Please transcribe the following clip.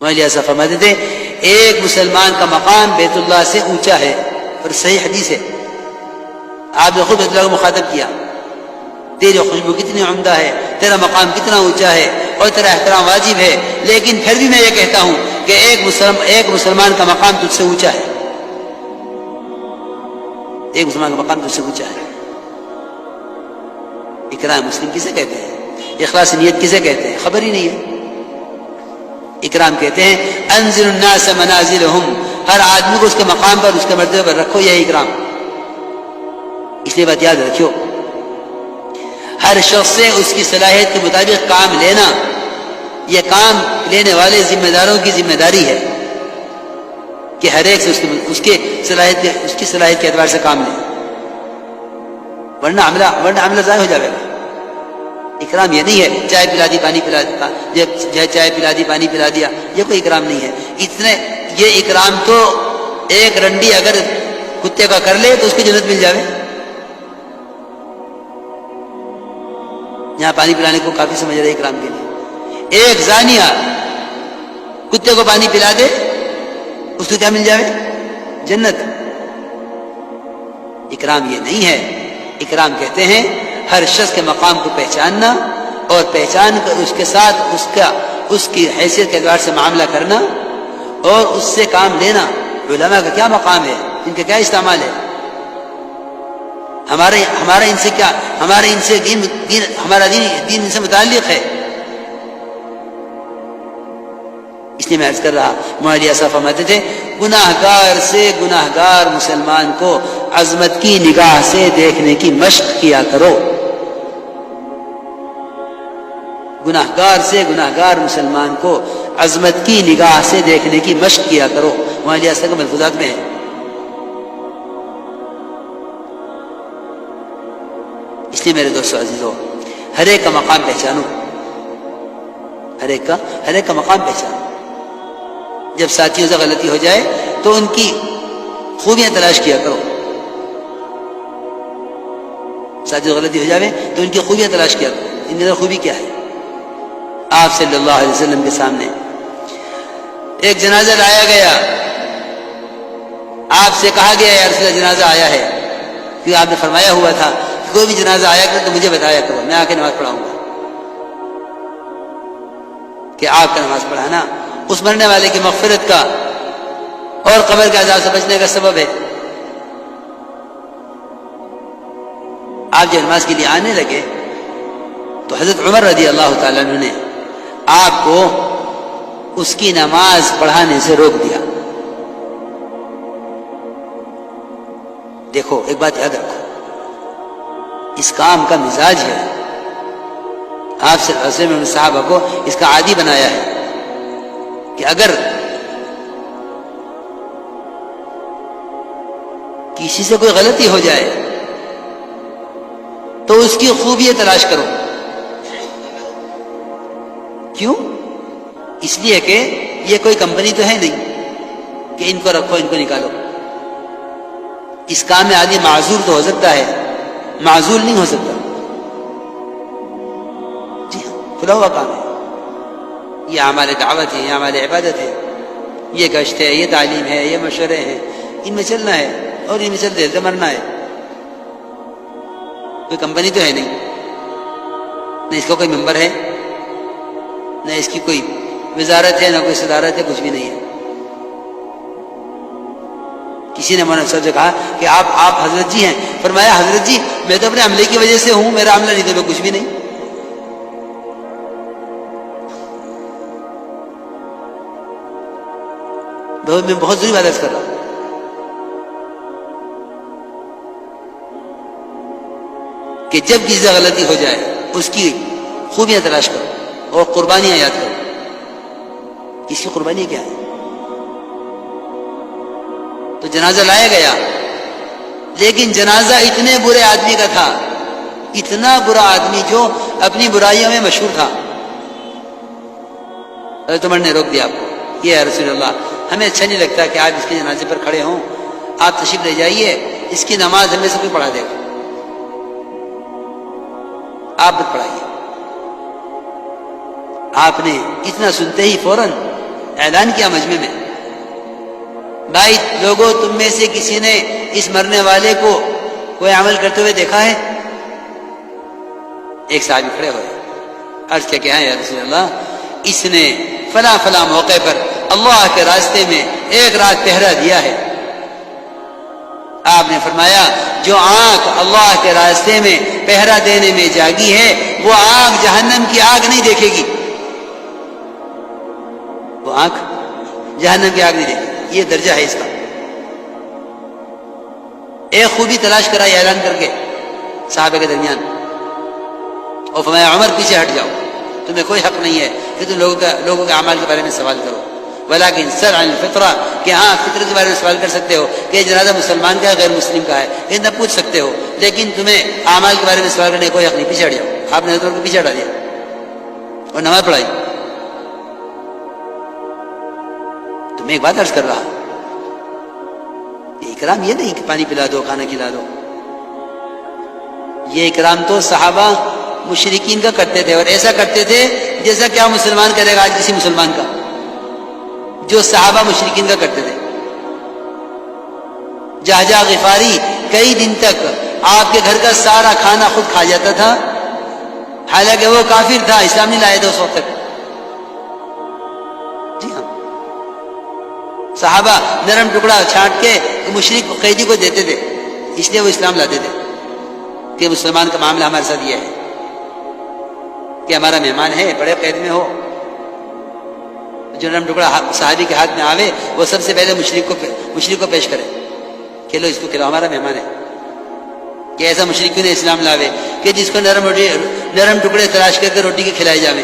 ایسا فرماتے تھے ایک مسلمان کا مقام بیت اللہ سے اونچا ہے، اور صحیح حدیث ہے، آپ نے خود بیت اللہ کو مخاطب کیا، تیری خوشبو کتنی عمدہ ہے، تیرا مقام کتنا اونچا ہے، اور تیرا احترام واجب ہے، لیکن پھر بھی میں یہ کہتا ہوں کہ ایک مسلمان کا مقام تجھ سے اونچا ہے، ایک مسلمان کا مقام تجھ سے اونچا ہے۔ اکرام مسلم کسے کہتے ہیں؟ اخلاص نیت کسے کہتے ہیں؟ خبر ہی نہیں ہے۔ اکرام کہتے ہیں انزل الناس منازلهم، ہر آدمی کو اس کے مقام پر، اس کے مرتبے پر رکھو، یہ اکرام۔ اس لیے بات یاد رکھو، ہر شخص سے اس کی صلاحیت کے مطابق کام لینا، یہ کام لینے والے ذمہ داروں کی ذمہ داری ہے کہ ہر ایک سے اس کی صلاحیت کے اعتبار سے کام لے، ورنہ عملہ ضائع ہو جائے گا۔ اکرام یہ نہیں ہے چائے پلا دی پانی پلا دیا، چائے پلا دی پانی پلا دیا، یہ کوئی اکرام نہیں ہے۔ یہ اکرام تو ایک رنڈی اگر کتے کا کر لے تو اس کو جنت مل جاوے۔ یہاں پانی پلانے کو کافی سمجھ رہے اکرام کے لیے۔ ایک زانیہ کتے کو پانی پلا دے، اس کو کیا مل جاوے؟ جنت۔ اکرام یہ نہیں ہے۔ اکرام کہتے ہیں ہر شخص کے مقام کو پہچاننا، اور پہچان کر اس کے ساتھ اس کی حیثیت کے اعتبار سے معاملہ کرنا، اور اس سے کام لینا۔ علماء کا کیا مقام ہے، ان کا کیا استعمال ہے؟ ہمارا ان سے کیا، ہمارا دین ان سے متعلق ہے۔ اس لیے میں عرض کر رہا، مولانا ایسا فرماتے تھے گناہگار سے گناہگار مسلمان کو عظمت کی نگاہ سے دیکھنے کی مشق کیا کرو۔ گناہگار سے گناہگار مسلمان کو عظمت کی نگاہ سے دیکھنے کی مشق کیا کرو، مولانا ایسا کے ملفوظات میں ہے۔ اس لیے میرے دوستو عزیزو، ہر ایک کا مقام پہچانو، ہر ایک کا مقام پہچانو۔ جب ساتھیوں سے غلطی ہو جائے تو ان کی خوبیاں تلاش کیا کرو، ساتھیوں سے غلطی ہو جائے تو ان کی خوبیاں تلاش کیا کرو، ان کی خوبی کیا ہے۔ آپ صلی اللہ علیہ وسلم کے سامنے ایک جنازہ لایا گیا، آپ سے کہا گیا یا رسول اللہ جنازہ آیا ہے، کیونکہ آپ نے فرمایا ہوا تھا کوئی بھی جنازہ آیا کرو تو مجھے بتایا کرو، میں آ کے نماز پڑھاؤں گا، کہ آپ کا نماز پڑھانا اس مرنے والے کی مغفرت کا اور قبر کے عذاب سے بچنے کا سبب ہے۔ آپ جب نماز کے لیے آنے لگے تو حضرت عمر رضی اللہ تعالیٰ عنہ نے آپ کو اس کی نماز پڑھانے سے روک دیا۔ دیکھو ایک بات یاد رکھو، اس کام کا مزاج ہے، آپ صلی اللہ علیہ وسلم صحابہ کو اس کا عادی بنایا ہے کہ اگر کسی سے کوئی غلطی ہو جائے تو اس کی خوبی تلاش کرو۔ کیوں؟ اس لیے کہ یہ کوئی کمپنی تو ہے نہیں کہ ان کو رکھو ان کو نکالو۔ اس کام میں آدمی معذور تو ہو سکتا ہے، معذول نہیں ہو سکتا۔ جی ہاں، کھلا ہوا کام ہے، یہ اعمال دعوت ہے، یہ اعمال عبادت ہے، یہ گشت ہے، یہ تعلیم ہے، یہ مشورے ہیں، ان میں چلنا ہے اور ان میں چلتے چلتے مرنا ہے۔ کوئی کمپنی تو ہے نہیں، نہ اس کا کوئی ممبر ہے، نہ اس کی کوئی وزارت ہے، نہ کوئی صدارت ہے، کچھ بھی نہیں ہے۔ کسی نے مولانا صاحب سے کہا کہ آپ حضرت جی ہیں، فرمایا حضرت جی میں تو اپنے عملے کی وجہ سے ہوں، میرا عملہ نہیں تو میں کچھ بھی نہیں۔ میں بہت ضروری بات کر رہا ہوں کہ جب کسی سے غلطی ہو جائے اس کی خوبیاں تلاش کرو اور قربانیاں یاد کرو۔ اس کی قربانی کیا ہے؟ تو جنازہ لایا گیا، لیکن جنازہ اتنے برے آدمی کا تھا، اتنا برا آدمی جو اپنی برائیوں میں مشہور تھا۔ حضرت عمر نے روک دیا آپ کو، یہ ہے رسول اللہ، ہمیں اچھا نہیں لگتا کہ آپ اس کے جنازے پر کھڑے ہوں، آپ تشریف لے جائیے، اس کی نماز ہمیں سے کوئی پڑھا دے گا، آپ مت پڑھائیے۔ آپ نے اتنا سنتے ہی فوراً اعلان کیا مجمع میں، بھائی لوگوں تم میں سے کسی نے اس مرنے والے کو کوئی عمل کرتے ہوئے دیکھا ہے؟ ایک صحابی کھڑے ہوئے، عرض کیا کہ ہاں یا رسول اللہ، اس نے فلاں فلاں موقع پر اللہ کے راستے میں ایک رات پہرا دیا ہے۔ آپ نے فرمایا جو آنکھ اللہ کے راستے میں پہرا دینے میں جاگی ہے وہ آنکھ جہنم کی آگ نہیں دیکھے گی، وہ آنکھ جہنم کی آگ نہیں دیکھے گی، یہ درجہ ہے اس کا۔ ایک خوبی تلاش کرا اعلان کر کے صحابہ کے درمیان، اور فرمایا عمر پیچھے ہٹ جاؤ، تمہیں کوئی حق نہیں ہے کہ تم لوگوں کے اعمال کے بارے میں سوال کرو، ولیکن سل عن الفطرہ، کہ ہاں فطرت کے بارے میں سوال کر سکتے ہو کہ یہ جنازہ مسلمان کا ہے غیر مسلم کا ہے، یہ نہ پوچھ سکتے ہو، لیکن تمہیں اعمال کے بارے میں سوال کرنے کا کوئی حق نہیں، پیچھے ہٹ جاؤ۔ آپ نے حضرت کو پیچھے ہٹا دیا اور نماز پڑھائی۔ تو میں ایک بات عرض کر رہا، یہ اکرام یہ نہیں کہ پانی پلا دو، کھانا کھلا دو، یہ اکرام تو صحابہ مشرکین کا کرتے تھے، اور ایسا کرتے تھے جیسا کیا مسلمان کرے گا آج کسی مسلمان کا، جو صحابہ مشرکین کا کرتے تھے۔ جہجہ غفاری کئی دن تک آپ کے گھر کا سارا کھانا خود کھا جاتا تھا، حالانکہ وہ کافر تھا، اسلام نہیں لایا تھا اس وقت تک۔ جی ہاں، صحابہ نرم ٹکڑا چھانٹ کے مشرک قیدی کو دیتے تھے، اس لیے وہ اسلام لاتے تھے کہ مسلمان کا معاملہ ہمارے ساتھ یہ ہے کہ ہمارا مہمان ہے، بڑے قید میں ہو، جو نرم ٹکڑا صحابی کے ہاتھ میں آوے وہ سب سے پہلے مشرک کو پیش کرے کہ لو اس کو کھلاؤ، ہمارا مہمان ہے۔ کہ ایسا مشرک نے اسلام لاوے کہ جس کو نرم ٹکڑے تلاش کر کے روٹی کے کھلائے جاوے۔